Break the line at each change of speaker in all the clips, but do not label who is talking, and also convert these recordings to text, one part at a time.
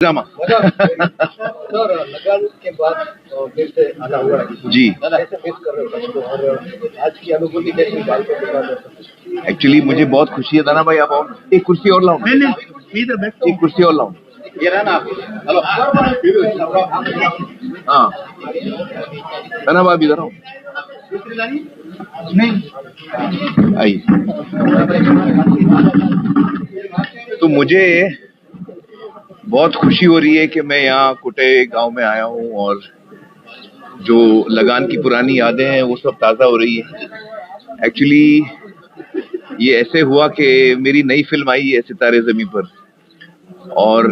Drama.
Sir लगान के बाद फिर से आना हुआ है
जी,
कैसे मिस कर रहे हो सबको और आज की अनुभूति कैसी बात है?
एक्चुअली मुझे बहुत खुशी है। दाना भाई आप आओ, एक कुर्सी और लाओ। एक कुर्सी और लाओ।
ये रहना आप हेलो
हाँ दाना भाई इधर आओ। नहीं आइए। तो मुझे बहुत खुशी हो रही है कि मैं यहाँ कुटे गांव में आया हूँ और जो लगान की पुरानी यादें हैं वो सब ताज़ा हो रही है। एक्चुअली ये ऐसे हुआ कि मेरी नई फिल्म आई है सितारे ज़मीं पर, और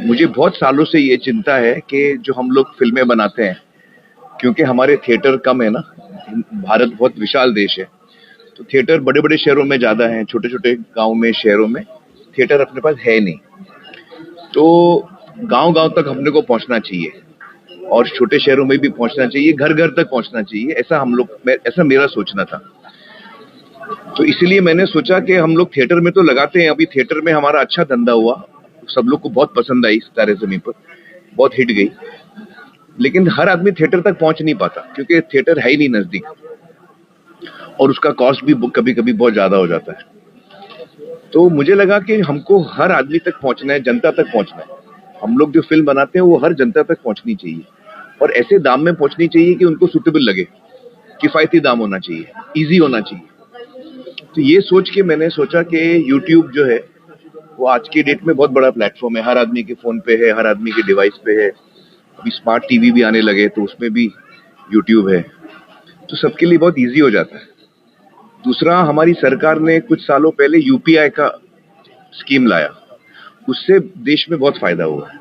मुझे बहुत सालों से ये चिंता है कि जो हम लोग फिल्में बनाते हैं, क्योंकि हमारे थिएटर कम है ना, भारत बहुत विशाल देश है, तो थिएटर बड़े बड़े शहरों में ज़्यादा हैं, छोटे छोटे गाँव में शहरों में थिएटर अपने पास है नहीं। तो गांव गांव तक हमने को पहुंचना चाहिए और छोटे शहरों में भी पहुंचना चाहिए, घर घर तक पहुंचना चाहिए, ऐसा मेरा सोचना था। तो इसलिए मैंने सोचा कि हम लोग थिएटर में तो लगाते हैं, अभी थिएटर में हमारा अच्छा धंधा हुआ, सब लोग को बहुत पसंद आई सितारे ज़मीं पर, बहुत हिट गई, लेकिन हर आदमी थिएटर तक पहुंच नहीं पाता क्योंकि थिएटर है ही नहीं नजदीक, और उसका कॉस्ट भी कभी कभी बहुत ज्यादा हो जाता है। तो मुझे लगा कि हमको हर आदमी तक पहुंचना है, जनता तक पहुंचना है। हम लोग जो फिल्म बनाते हैं वो हर जनता तक पहुंचनी चाहिए और ऐसे दाम में पहुंचनी चाहिए कि उनको सूटेबल लगे, किफायती दाम होना चाहिए, इजी होना चाहिए। तो ये सोच के मैंने सोचा कि यूट्यूब जो है वो आज की डेट में बहुत बड़ा प्लेटफॉर्म है, हर आदमी के फोन पे है, हर आदमी के डिवाइस पे है, अभी स्मार्ट टीवी भी आने लगे तो उसमें भी यूट्यूब है, तो सबके लिए बहुत ईजी हो जाता है। दूसरा, हमारी सरकार ने कुछ सालों पहले यूपीआई का स्कीम लाया, उससे देश में बहुत फायदा हुआ है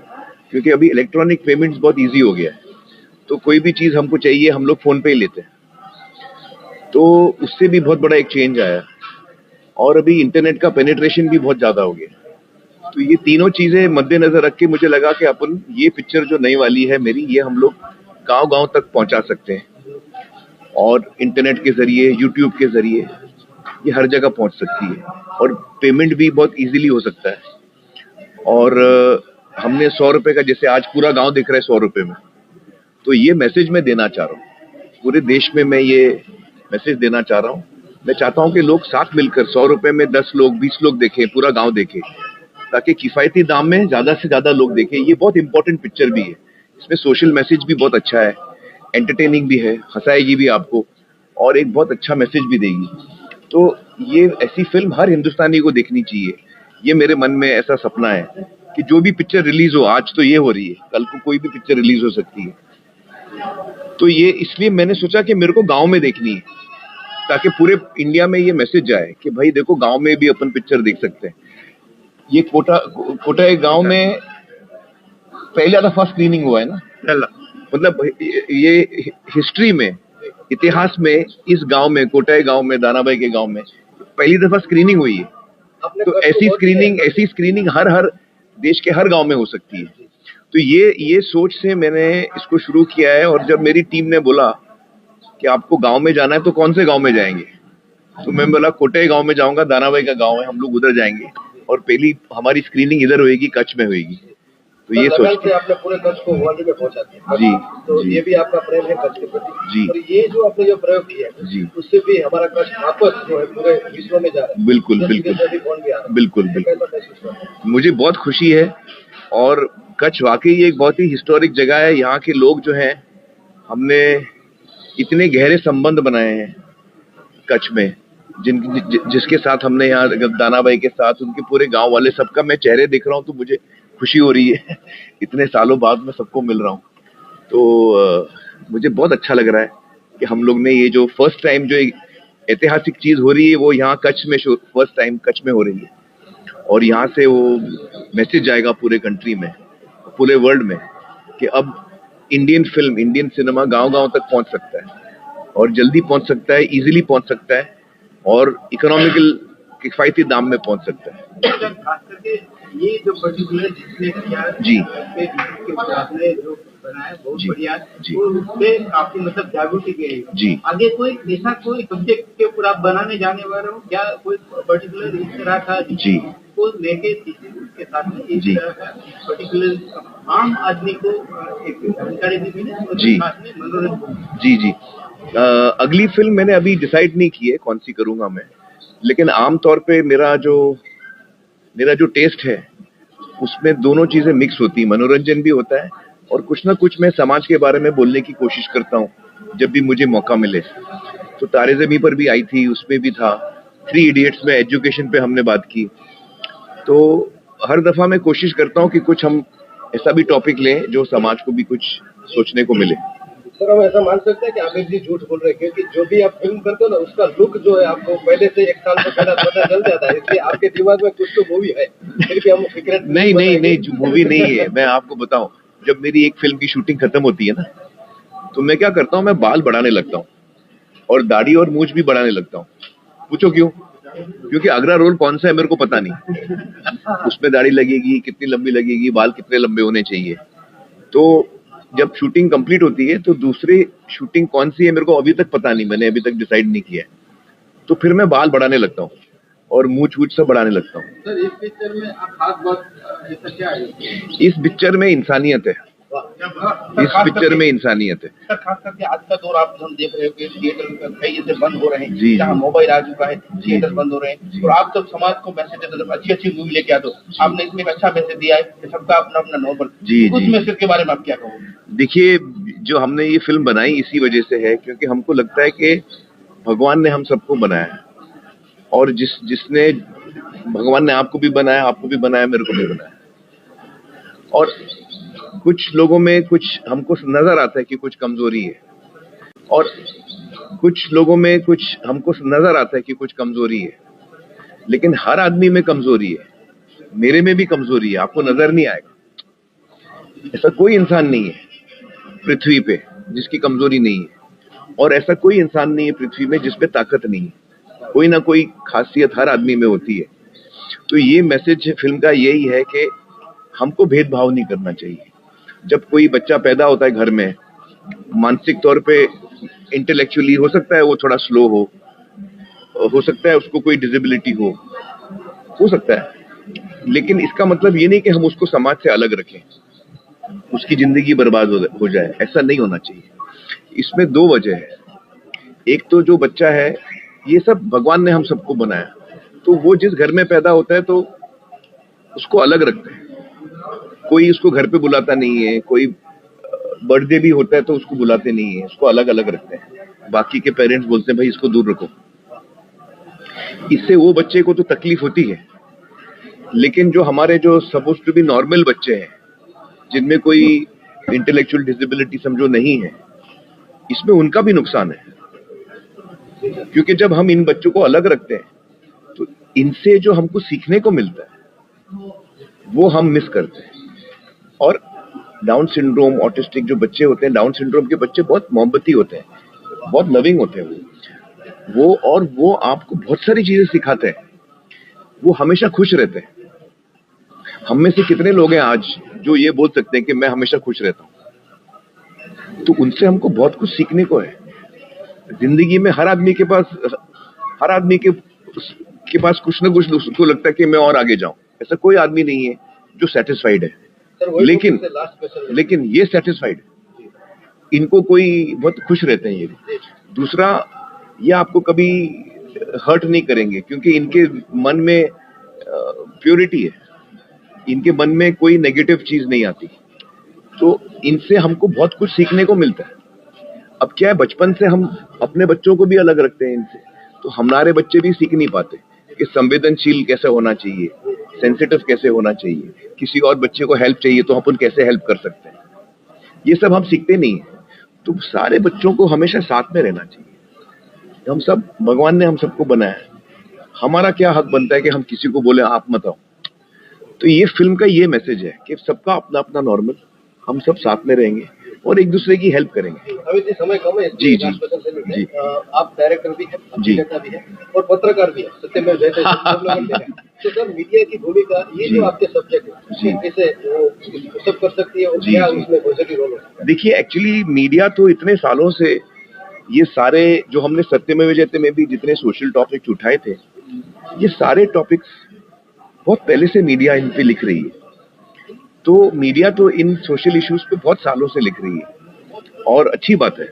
क्योंकि अभी इलेक्ट्रॉनिक पेमेंट्स बहुत इजी हो गया है, तो कोई भी चीज हमको चाहिए हम लोग फोन पे ही लेते हैं, तो उससे भी बहुत बड़ा एक चेंज आया। और अभी इंटरनेट का पेनिट्रेशन भी बहुत ज्यादा हो गया। तो ये तीनों चीजें मद्देनजर रख के मुझे लगा कि अपन ये पिक्चर जो नई वाली है मेरी, ये हम लोग गांव गांव तक पहुंचा सकते हैं और इंटरनेट के जरिए, यूट्यूब के जरिए ये हर जगह पहुंच सकती है और पेमेंट भी बहुत इजीली हो सकता है। और हमने 100 रुपए का, जैसे आज पूरा गांव दिख रहा है 100 रुपए में, तो ये मैसेज मैं देना चाह रहा हूँ पूरे देश में, मैं ये मैसेज देना चाह रहा हूँ। मैं चाहता हूँ कि लोग साथ मिलकर 100 रुपए में 10 लोग 20 लोग देखें, पूरा गांव देखे, ताकि किफायती दाम में ज्यादा से ज्यादा लोग देखें। ये बहुत इंपॉर्टेंट पिक्चर भी है, इसमें सोशल मैसेज भी बहुत अच्छा है, एंटरटेनिंग भी है, हंसाएगी भी आपको और एक बहुत अच्छा मैसेज भी देगी। तो ये ऐसी फिल्म हर हिंदुस्तानी को देखनी चाहिए। ये मेरे मन में ऐसा सपना है कि जो भी पिक्चर रिलीज हो, आज तो ये हो रही है, कल को कोई भी पिक्चर रिलीज हो सकती है, तो ये इसलिए मैंने सोचा कि मेरे को गांव में देखनी है ताकि पूरे इंडिया में ये मैसेज जाए कि भाई देखो, गांव में भी अपन पिक्चर देख सकते हैं। ये कोटा एक गांव में पहला दफा स्क्रीनिंग हुआ है ना, मतलब ये हिस्ट्री में, इतिहास में, इस गांव में, कोटाई गांव में, दानाबाई के गांव में पहली दफा स्क्रीनिंग हुई है। तो ऐसी स्क्रीनिंग हर देश के हर गांव में हो सकती है। तो ये सोच से मैंने इसको शुरू किया है। और जब मेरी टीम ने बोला कि आपको गांव में जाना है तो कौन से गांव में जाएंगे, तो मैं बोला कोटाई गांव में जाऊंगा, दानाबाई का गांव है, हम लोग उधर जाएंगे और पहली हमारी स्क्रीनिंग इधर होगी, कच्छ में होगी। तो ये सोच के
आपने पूरे कच्छ को वर्ल्ड में पहुंचा दिया।
जी,
तो
जी,
ये भी आपका प्रेम है कच्छ के प्रति
जी।
और ये जो आपने जो प्रयोग किया
जी,
उससे भी हमारा कच्छ वापस जो है पूरे विश्व में जा रहा है।
बिल्कुल बिल्कुल। मुझे बहुत खुशी है और कच्छ वाकई एक बहुत ही हिस्टोरिक जगह है। यहाँ के लोग जो हैं, हमने इतने गहरे संबंध बनाए हैं कच्छ में, जिसके साथ हमने यहाँ दानाबाई के साथ, उनके पूरे गांव वाले, सबका मैं चेहरे देख रहा हूँ तो मुझे खुशी हो रही है। इतने सालों बाद मैं सबको मिल रहा हूँ, तो मुझे बहुत अच्छा लग रहा है कि हम लोग ने ये जो फर्स्ट टाइम जो ऐतिहासिक चीज हो रही है वो यहाँ कच्छ में फर्स्ट टाइम कच्छ में हो रही है, और यहाँ से वो मैसेज जाएगा पूरे कंट्री में, पूरे वर्ल्ड में, कि अब इंडियन फिल्म, इंडियन सिनेमा गांव गांव तक पहुंच सकता है और जल्दी पहुंच सकता है, इजीली पहुंच सकता है और इकोनॉमिकल किफायती दाम में पहुंच सकता है।
खास करके ये जो पर्टिकुलर जिसने किया
जी,
आपने जो बनाया बहुत बढ़िया
जी,
उसपे काफी मतलब जागृति गई
जी।
आगे कोई ऐसा कोई सब्जेक्ट के ऊपर आप बनाने जाने वाले हो क्या, कोई पर्टिकुलर इस तरह का
जी,
को लेके थी उसके साथ में एक
जी।
पर्टिकुलर आम आदमी को एक जानकारी दी थी और
जी।
साथ में मनोरंजन।
जी जी। अगली फिल्म मैंने अभी डिसाइड नहीं की है कौन सी करूंगा मैं, लेकिन आमतौर पे मेरा जो टेस्ट है उसमें दोनों चीजें मिक्स होती है, मनोरंजन भी होता है और कुछ ना कुछ मैं समाज के बारे में बोलने की कोशिश करता हूँ जब भी मुझे मौका मिले। तो तारे ज़मीं पर भी आई थी, उसमें भी था, थ्री इडियट्स में एजुकेशन पे हमने बात की। तो हर दफा मैं कोशिश करता हूँ कि कुछ हम ऐसा भी टॉपिक लें जो समाज को भी कुछ सोचने को मिले।
सर हम ऐसा मान सकते हैं कि आमिर जी झूठ बोल रहे हैं क्योंकि जो भी आप फिल्म करते हो ना उसका लुक जो है आपको पहले से एक साल से पता चल जाता है, इसलिए आपके दिमाग में कुछ तो मूवी है, फिर भी हम सीक्रेट
नहीं, जो मूवी नहीं है। मैं आपको बताऊं, जब मेरी एक फिल्म की शूटिंग खत्म होती है ना, तो मैं क्या करता हूँ, मैं बाल बढ़ाने लगता हूँ और दाढ़ी और मूंछ भी बढ़ाने लगता हूँ। पूछो क्यों? क्योंकि अगला रोल कौन सा है मेरे को पता नहीं, उसमें दाढ़ी लगेगी, कितनी लंबी लगेगी, बाल कितने लंबे होने चाहिए। तो जब शूटिंग कंप्लीट होती है तो दूसरी शूटिंग कौन सी है मेरे को अभी तक पता नहीं, मैंने अभी तक डिसाइड नहीं किया है। तो फिर मैं बाल बढ़ाने लगता हूँ और मूंछ वूछ सब बढ़ाने लगता हूँ।
सर इस पिक्चर में आप खास बात ऐसा क्या है?
इस पिक्चर में इंसानियत है, इस पिक्चर में इंसानियत है।
सर खास करके आज का दौर आप हम देख रहे हो कि थिएटर कई ऐसे बंद हो रहे हैं,
जी,
जहाँ
जी।
मोबाइल आ चुका है, थिएटर बंद हो रहे हैं और आप जब समाज को मैसेज देते हो अच्छी अच्छी मूवी लेके आते हो, आपने इसमें एक अच्छा मैसेज दिया है कि सबका अपना अपना नॉर्मल।
जी,
उस
जी।
मैसेज के बारे में आप क्या कहोगे?
देखिए, जो हमने ये फिल्म बनाई इसी वजह से है क्योंकि हमको लगता है कि भगवान ने हम सबको बनाया है और जिसने भगवान ने आपको भी बनाया, आपको भी बनाया, मेरे को भी बनाया। और कुछ लोगों में कुछ हमको नजर आता है कि कुछ कमजोरी है और कुछ लोगों में कुछ हमको नजर आता है कि कुछ कमजोरी है, लेकिन हर आदमी में कमजोरी है। मेरे में भी कमजोरी है, आपको नजर नहीं आएगा। ऐसा कोई इंसान नहीं है पृथ्वी पे जिसकी कमजोरी नहीं है और ऐसा कोई इंसान नहीं है पृथ्वी में जिसपे ताकत नहीं है। कोई ना कोई खासियत हर आदमी में होती है। तो ये मैसेज फिल्म का यही है कि हमको भेदभाव नहीं करना चाहिए। जब कोई बच्चा पैदा होता है घर में, मानसिक तौर पे इंटेलेक्चुअली हो सकता है वो थोड़ा स्लो हो सकता है उसको कोई डिसेबिलिटी हो सकता है, लेकिन इसका मतलब ये नहीं कि हम उसको समाज से अलग रखें, उसकी जिंदगी बर्बाद हो जाए। ऐसा नहीं होना चाहिए। इसमें दो वजह है। एक तो जो बच्चा है, ये सब भगवान ने हम सबको बनाया, तो वो जिस घर में पैदा होता है तो उसको अलग रखते हैं। कोई उसको घर पे बुलाता नहीं है, कोई बर्थडे भी होता है तो उसको बुलाते नहीं है, उसको अलग अलग रखते हैं। बाकी के पेरेंट्स बोलते हैं भाई इसको दूर रखो। इससे वो बच्चे को तो तकलीफ होती है, लेकिन जो हमारे जो सपोज टू बी नॉर्मल बच्चे हैं, जिनमें कोई इंटेलेक्चुअल डिसेबिलिटी समझो नहीं है, इसमें उनका भी नुकसान है। क्योंकि जब हम इन बच्चों को अलग रखते हैं तो इनसे जो हमको सीखने को मिलता है वो हम मिस करते हैं। और डाउन सिंड्रोम, ऑटिस्टिक जो बच्चे होते हैं, डाउन सिंड्रोम के बच्चे बहुत मोहब्बती होते हैं, बहुत लविंग होते हैं वो आपको बहुत सारी चीजें सिखाते हैं। वो हमेशा खुश रहते हैं। हम में से कितने लोग हैं आज जो ये बोल सकते हैं कि मैं हमेशा खुश रहता हूं? तो उनसे हमको बहुत कुछ सीखने को है। जिंदगी में हर आदमी के पास कुछ ना कुछ उसको लगता है कि मैं और आगे जाऊं। ऐसा कोई आदमी नहीं है जो सेटिस्फाइड है, लेकिन ये सेटिस्फाइड है। इनको कोई बहुत खुश रहते हैं। ये दूसरा, ये आपको कभी हर्ट नहीं करेंगे क्योंकि इनके मन में प्योरिटी है, इनके मन में कोई नेगेटिव चीज नहीं आती। तो इनसे हमको बहुत कुछ सीखने को मिलता है। अब क्या है, बचपन से हम अपने बच्चों को भी अलग रखते हैं इनसे, तो हमारे बच्चे भी सीख नहीं पाते कि संवेदनशील कैसे होना चाहिए, सेंसिटिव कैसे होना चाहिए, किसी और बच्चे को हेल्प चाहिए तो अपन कैसे हेल्प कर सकते हैं। ये सब हम सीखते नहीं है। तो सारे बच्चों को हमेशा साथ में रहना चाहिए। हम सब, भगवान ने हम सबको बनाया है, हमारा क्या हक बनता है कि हम किसी को बोले आप मत आओ। तो ये फिल्म का ये मैसेज है कि सबका अपना अपना नॉर्मल, हम सब साथ में रहेंगे और एक दूसरे की हेल्प करेंगे।
अभी जी समय कम है।
जी।
आप डायरेक्टर भी हैं, अभिनेता भी हैं और पत्रकार भी हैं, सत्यमेव जयते हैं। तो सर मीडिया की भूमिका, ये जो आपके सब्जेक्ट है, कैसे वो सब कर सकती है और क्या उसमें पॉजिटिव रोल होता है?
देखिए, एक्चुअली मीडिया तो इतने सालों से ये सारे जो हमने सत्यमेव जयते में भी जितने सोशल टॉपिक्स उठाए थे, ये सारे टॉपिक्स बहुत पहले से मीडिया इन पे लिख रही है, तो मीडिया तो इन सोशल इश्यूज पे बहुत सालों से लिख रही है और अच्छी बात है।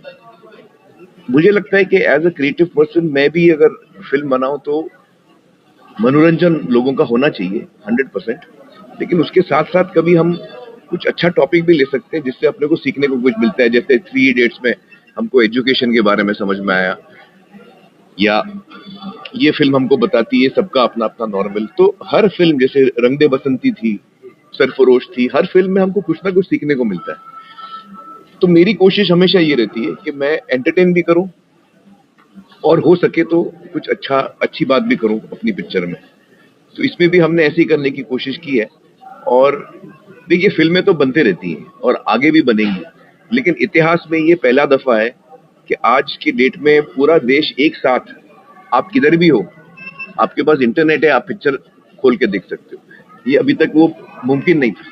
मुझे लगता है कि एज अ क्रिएटिव पर्सन मैं भी अगर फिल्म बनाऊं तो मनोरंजन लोगों का होना चाहिए 100%, लेकिन उसके साथ साथ कभी हम कुछ अच्छा टॉपिक भी ले सकते हैं जिससे अपने को सीखने को कुछ मिलता है। जैसे 3 इडियट्स में हमको एजुकेशन के बारे में समझ में आया, या ये फिल्म हमको बताती है सबका अपना अपना नॉर्मल। तो हर फिल्म, जैसे रंग दे बसंती थी, सरफरोश थी, हर फिल्म में हमको कुछ ना कुछ सीखने को मिलता है। तो मेरी कोशिश हमेशा ये रहती है कि मैं एंटरटेन भी करूं और हो सके तो कुछ अच्छी बात भी करूं अपनी पिक्चर में। तो इसमें भी हमने ऐसे ही करने की कोशिश की है। और देखिए, फिल्में तो बनते रहती हैं और आगे भी बनेंगी, लेकिन इतिहास में ये पहला दफा है कि आज की डेट में पूरा देश एक साथ, आप किधर भी हो, आपके पास इंटरनेट है, आप पिक्चर खोल के देख सकते हो। ये अभी तक वो मुमकिन नहीं था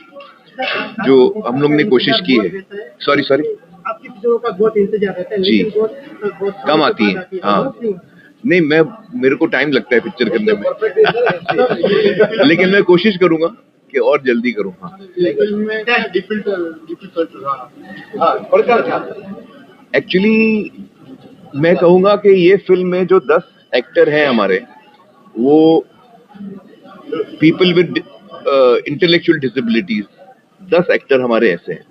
जो हम लोग ने कोशिश की है। सॉरी
आपकी फिल्मों का बहुत इंतजार रहता है,
जी,
लेकिन बहुत
कम आती है। हाँ, नहीं, मेरे को टाइम लगता है पिक्चर करने में लेकिन मैं कोशिश करूंगा कि और जल्दी करूँ। हाँ, एक्चुअली मैं कहूंगा कि ये फिल्म में जो 10 एक्टर हैं हमारे, वो people with intellectual disabilities, 10 actor हमारे ऐसे हैं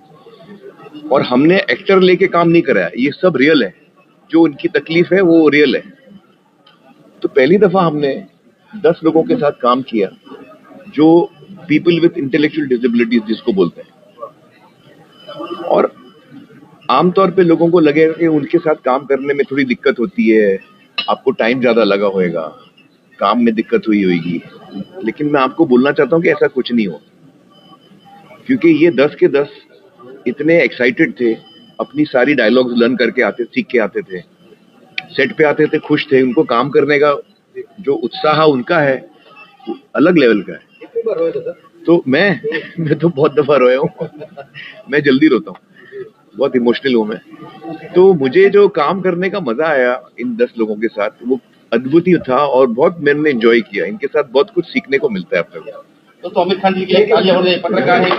और हमने एक्टर लेके काम नहीं कराया, ये सब रियल है। जो उनकी तकलीफ है वो रियल है। तो पहली दफा हमने 10 लोगों के साथ काम किया जो पीपल विद इंटेलेक्चुअल डिसेबिलिटीज जिसको बोलते हैं। और आमतौर पे लोगों को लगेगा कि उनके साथ काम करने में थोड़ी दिक्कत होती है, आपको टाइम ज्यादा लगा होगा, काम में दिक्कत हुई होगी, लेकिन मैं आपको बोलना चाहता हूं कि ऐसा कुछ नहीं हो, क्योंकि ये 10 के 10 इतने एक्साइटेड थे, अपनी सारी डायलॉग्स लर्न करके आते, सीख के आते थे, सेट पे आते थे, खुश थे। उनको काम करने का जो उत्साह उनका है वो अलग लेवल का है।
कितनी बार रोए थे सर?
तो मैं तो बहुत दफा रोया हूँ मैं जल्दी रोता हूँ, बहुत इमोशनल हूँ मैं। तो मुझे जो काम करने का मजा आया इन 10 लोगों के साथ, वो अद्भुत ही था और बहुत मैंने एंजॉय किया। इनके साथ बहुत कुछ सीखने को मिलता है अपने को।
तो आमिर खान जी के पत्रकार है